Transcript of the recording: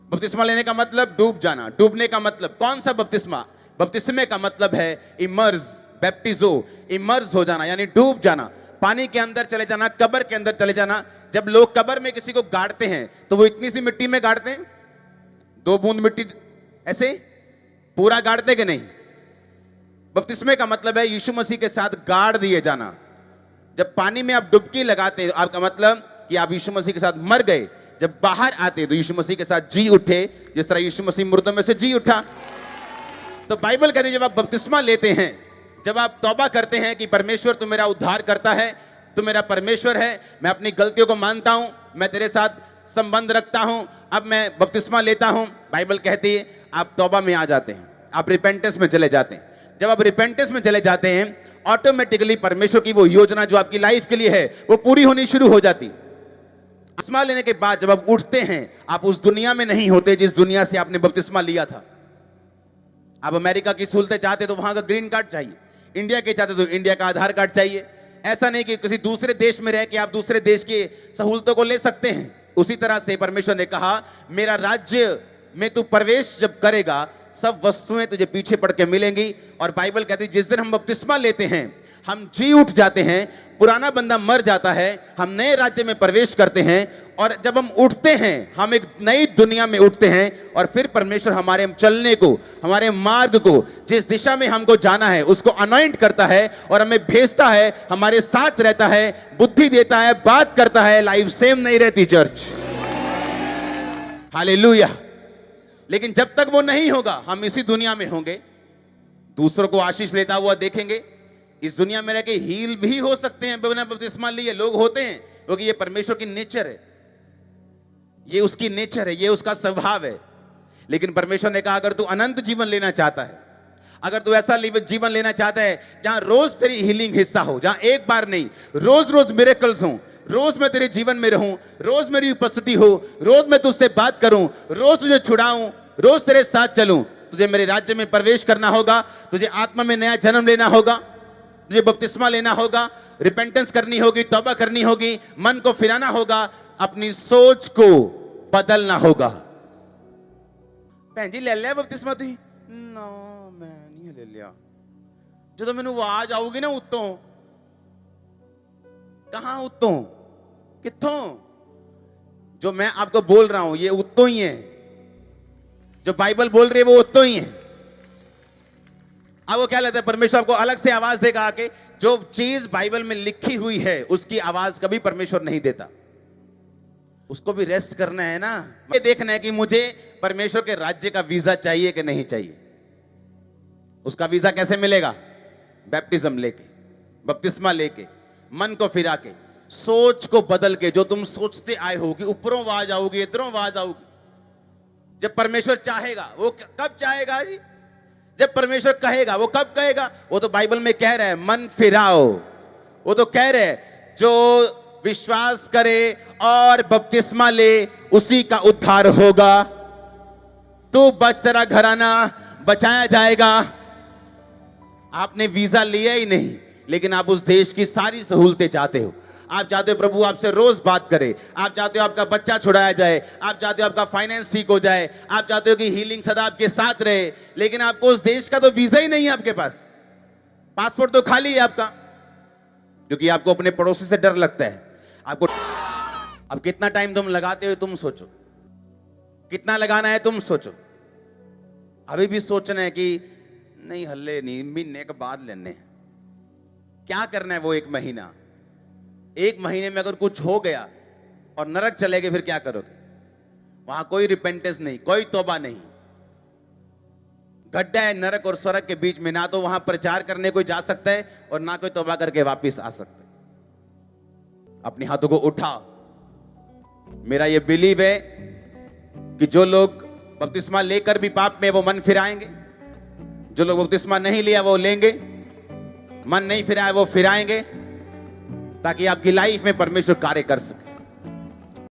बपतिस्मा लेने का मतलब डूब जाना। डूबने का मतलब कौन सा बपतिस्मा? बपतिस्मे का मतलब है इमर्ज, बैप्टिजो, इमर्ज हो जाना यानी डूब जाना, पानी के अंदर चले जाना, कब्र के अंदर चले जाना। जब लोग कब्र में किसी को गाड़ते हैं तो वो इतनी सी मिट्टी में गाड़ते हैं, 2 बूंद मिट्टी ऐसे पूरा गाड़ते कि नहीं? बपतिस्मे का मतलब है यीशु मसीह के साथ गाड़ दिए जाना। जब पानी में आप डुबकी लगाते हैं आपका मतलब कि आप यीशु मसीह के साथ मर गए। जब बाहर आते तो यीशु मसीह के साथ जी उठे, जिस तरह यीशु मसीह मुर्दों में से जी उठा। तो बाइबल कहती है जब आप बपतिस्मा लेते हैं, जब आप तौबा करते हैं कि परमेश्वर तू मेरा उद्धार करता है, तू मेरा परमेश्वर है, मैं अपनी गलतियों को मानता हूं, मैं तेरे साथ संबंध रखता हूं, अब मैं बपतिस्मा लेता हूं। बाइबल कहती है आप तौबा में आ जाते हैं, आप रिपेंटेंस में चले जाते हैं। जब आप रिपेंटेंस में चले जाते हैं ऑटोमेटिकली परमेश्वर की वो योजना जो आपकी लाइफ के लिए है वो पूरी होनी शुरू हो जाती। बपतिस्मा लेने के बाद जब आप उठते हैं आप उस दुनिया में नहीं होते जिस दुनिया से आपने बपतिस्मा लिया था। आप अमेरिका की सहूलतें चाहते तो वहां का ग्रीन कार्ड चाहिए, इंडिया के चाहते तो इंडिया का आधार कार्ड चाहिए। ऐसा नहीं कि किसी दूसरे देश में रह के आप दूसरे देश की सहूलतों को ले सकते हैं। उसी तरह से परमेश्वर ने कहा मेरा राज्य में तू प्रवेश जब करेगा सब वस्तुएं तुझे पीछे पड़ के मिलेंगी। और बाइबल कहती है जिस दिन हम बपतिस्मा लेते हैं हम जी उठ जाते हैं, पुराना बंदा मर जाता है, हम नए राज्य में प्रवेश करते हैं। और जब हम उठते हैं हम एक नई दुनिया में उठते हैं और फिर परमेश्वर हमारे चलने को, हमारे मार्ग को, जिस दिशा में हमको जाना है उसको अनॉइंट करता है और हमें भेजता है, हमारे साथ रहता है, बुद्धि देता है, बात करता है। लाइफ सेम नहीं रहती चर्च, हालेलुया। लेकिन जब तक वो नहीं होगा हम इसी दुनिया में होंगे, दूसरों को आशीष लेता हुआ देखेंगे। इस दुनिया में रह के हील भी हो सकते हैं बिना बपतिस्मा लिए, लोग होते हैं, क्योंकि ये परमेश्वर की नेचर है, ये उसकी नेचर है, ये उसका स्वभाव है। लेकिन परमेश्वर ने कहा अगर तू अनंत जीवन लेना चाहता है, अगर तू ऐसा जीवन लेना चाहता है जहां रोज तेरी हीलिंग हिस्सा हो, जहां एक बार नहीं रोज रोज मिरेकल्स हो, रोज मैं तेरे जीवन में रहूं, रोज मेरी उपस्थिति हो, रोज मैं तुझसे बात करूं, रोज तुझे छुड़ाऊं, रोज तेरे साथ चलूं, तुझे मेरे राज्य में प्रवेश करना होगा, तुझे आत्मा में नया जन्म लेना होगा, तुझे बपतिस्मा लेना होगा, रिपेंटेंस करनी होगी, तौबा करनी होगी, मन को फिराना होगा, अपनी सोच को बदलना होगा। भैन जी ले लिया बपतिस्मा तुम? ना मैं नहीं ले लिया। जो मैनू आवाज आऊगी ना उत्तों, कहां उत्तों, कित्थों? जो मैं आपको बोल रहा हूं ये उत्तों ही है, जो बाइबल बोल रही है वो उत्तों ही है। अब वो क्या लेते हैं, परमेश्वर आपको अलग से आवाज देगा आके। जो चीज बाइबल में लिखी हुई है उसकी आवाज कभी परमेश्वर नहीं देता। उसको भी रेस्ट करना है ना, ये देखना है कि मुझे परमेश्वर के राज्य का वीजा चाहिए कि नहीं चाहिए। उसका वीजा कैसे मिलेगा? बैप्टिज्म लेके, बपतिस्मा लेके, मन को फिरा के, सोच को बदल के। जो तुम सोचते आए हो कि ऊपरों आवाज आओगी, इधरों आवाज आओगी, जब परमेश्वर चाहेगा, वो कब चाहेगा जी? जब परमेश्वर कहेगा। वो कब कहेगा? वो तो बाइबल में कह रहा है मन फिराओ। वो तो कह रहे हैं जो विश्वास करे और बपतिस्मा ले उसी का उद्धार होगा। तू बच, तेरा घराना बचाया जाएगा। आपने वीजा लिया ही नहीं, लेकिन आप उस देश की सारी सहूलतें चाहते हो। आप चाहते हो प्रभु आपसे रोज बात करे, आप चाहते हो आपका बच्चा छुड़ाया जाए, आप चाहते हो आपका फाइनेंस ठीक हो जाए, आप चाहते हो कि हीलिंग सदा आपके साथ रहे, लेकिन आपको उस देश का तो वीजा ही नहीं है आपके पास। पासपोर्ट तो खाली है आपका, क्योंकि आपको अपने पड़ोसी से डर लगता है। आपको अब कितना टाइम तुम लगाते हो तुम सोचो, कितना लगाना है तुम सोचो। अभी भी सोचना है कि नहीं हल्ले नहीं, महीने के बाद लेने। क्या करना है वो एक महीना? एक महीने में अगर कुछ हो गया और नरक चले गए फिर क्या करोगे? वहां कोई रिपेंटेंस नहीं, कोई तौबा नहीं, गड्ढा है नरक और स्वर्ग के बीच में। ना तो वहां प्रचार करने कोई जा सकता है और ना कोई तौबा करके वापस आ सकता है। अपने हाथों को उठाओ। मेरा ये बिलीव है कि जो लोग बपतिस्मा लेकर भी पाप में वो मन फिराएंगे, जो लोग बपतिस्मा नहीं लिया वो लेंगे, मन नहीं फिराए वो फिराएंगे, ताकि आपकी लाइफ में परमेश्वर कार्य कर सके।